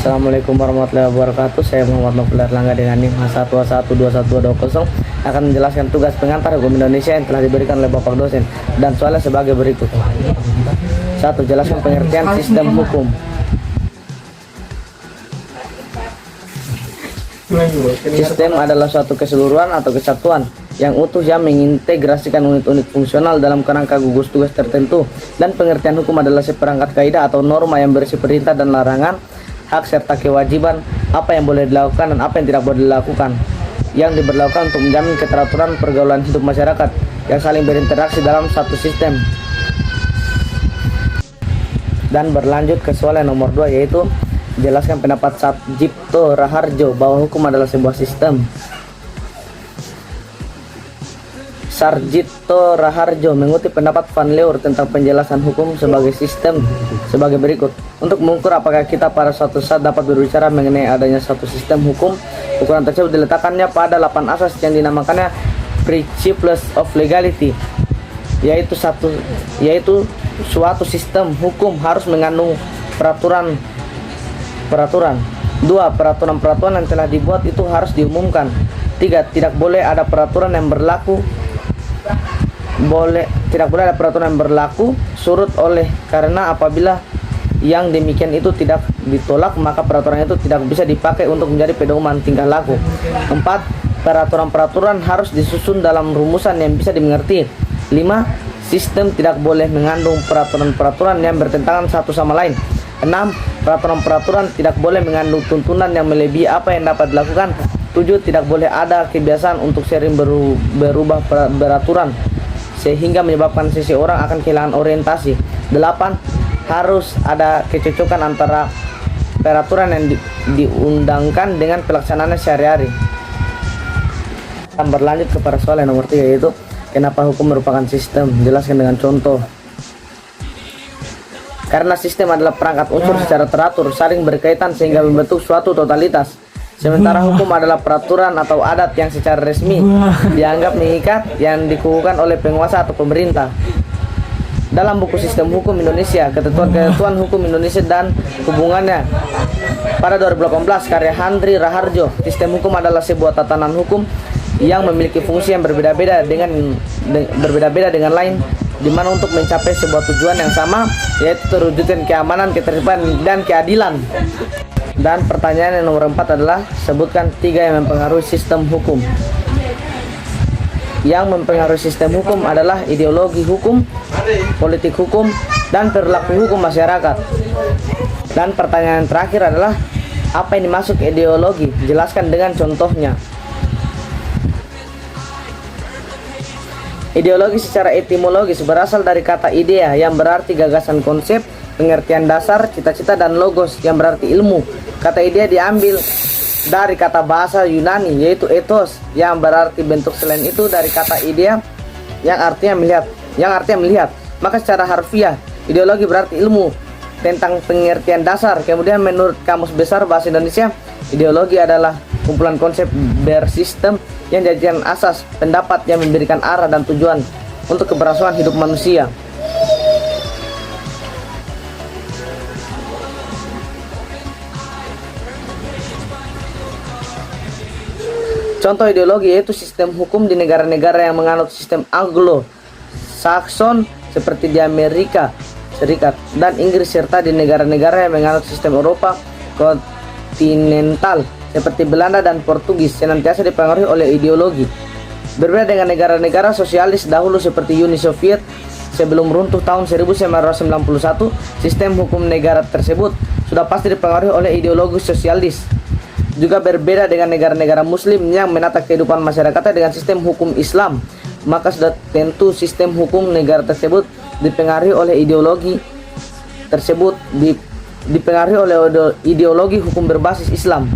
Assalamualaikum warahmatullahi wabarakatuh. Saya Muhammad Nofil Erlangga dengan NIM H1121220 akan menjelaskan tugas pengantar hukum Indonesia yang telah diberikan oleh Bapak dosen dan soalnya sebagai berikut. 1. Jelaskan pengertian sistem hukum. Sistem adalah suatu keseluruhan atau kesatuan yang utuh yang mengintegrasikan unit-unit fungsional dalam kerangka gugus tugas tertentu, dan pengertian hukum adalah seperangkat kaidah atau norma yang berisi perintah dan larangan, hak serta kewajiban, apa yang boleh dilakukan dan apa yang tidak boleh dilakukan, yang diberlakukan untuk menjamin keteraturan pergaulan hidup masyarakat yang saling berinteraksi dalam satu sistem. Dan berlanjut ke soal yang nomor 2, yaitu jelaskan pendapat Sarjito Raharjo bahwa hukum adalah sebuah sistem. Sarjito Raharjo mengutip pendapat Van Leur tentang penjelasan hukum sebagai sistem sebagai berikut. Untuk mengukur apakah kita pada suatu saat dapat berbicara mengenai adanya suatu sistem hukum, ukuran tersebut diletakkannya pada 8 asas yang dinamakannya Principles of Legality, yaitu suatu sistem hukum harus mengandung peraturan. 2. Peraturan-peraturan yang telah dibuat itu harus diumumkan. 3. Tidak boleh ada peraturan yang berlaku surut oleh karena apabila yang demikian itu tidak ditolak, maka peraturan itu tidak bisa dipakai untuk menjadi pedoman tingkah laku. 4. Peraturan-peraturan harus disusun dalam rumusan yang bisa dimengerti. 5. Sistem tidak boleh mengandung peraturan-peraturan yang bertentangan satu sama lain. 6. Peraturan-peraturan tidak boleh mengandung tuntunan yang melebihi apa yang dapat dilakukan. 7. Tidak boleh ada kebiasaan untuk sering berubah peraturan sehingga menyebabkan seseorang akan kehilangan orientasi. 8. Harus ada kecocokan antara peraturan yang diundangkan dengan pelaksanaannya sehari-hari. Berlanjut kepada soal yang nomor 3, yaitu kenapa hukum merupakan sistem. Jelaskan dengan contoh. Karena sistem adalah perangkat unsur secara teratur, saling berkaitan sehingga membentuk suatu totalitas. Sementara hukum adalah peraturan atau adat yang secara resmi dianggap mengikat, yang dikukuhkan oleh penguasa atau pemerintah. Dalam buku Sistem Hukum Indonesia, Ketentuan Hukum Indonesia dan Hubungannya pada 2018 karya Handri Raharjo, sistem hukum adalah sebuah tatanan hukum yang memiliki fungsi yang berbeda-beda dengan lain, di mana untuk mencapai sebuah tujuan yang sama, yaitu terwujudkan keamanan, ketertiban, dan keadilan. Dan pertanyaan yang nomor 4 adalah sebutkan 3 yang mempengaruhi sistem hukum. Yang mempengaruhi sistem hukum adalah ideologi hukum, politik hukum, dan perilaku hukum masyarakat. Dan pertanyaan terakhir adalah apa yang dimaksud ideologi? Jelaskan dengan contohnya. Ideologi secara etimologis berasal dari kata idea yang berarti gagasan, konsep, pengertian dasar, cita-cita, dan logos yang berarti ilmu. Kata idea diambil dari kata bahasa Yunani yaitu ethos yang berarti bentuk. Selain itu dari kata idea yang artinya melihat. Maka secara harfiah ideologi berarti ilmu tentang pengertian dasar. Kemudian menurut Kamus Besar Bahasa Indonesia, ideologi adalah kumpulan konsep bersistem yang dijadikan asas pendapat yang memberikan arah dan tujuan untuk keberlangsungan hidup manusia. Contoh ideologi yaitu sistem hukum di negara-negara yang menganut sistem Anglo-Saxon seperti di Amerika Serikat dan Inggris, serta di negara-negara yang menganut sistem Eropa kontinental seperti Belanda dan Portugis senantiasa dipengaruhi oleh ideologi. Berbeda dengan negara-negara sosialis dahulu seperti Uni Soviet sebelum runtuh tahun 1991, sistem hukum negara tersebut sudah pasti dipengaruhi oleh ideologi sosialis. Juga berbeda dengan negara-negara muslim yang menata kehidupan masyarakatnya dengan sistem hukum Islam, maka sudah tentu sistem hukum negara tersebut dipengaruhi oleh ideologi tersebut, dipengaruhi oleh ideologi hukum berbasis Islam.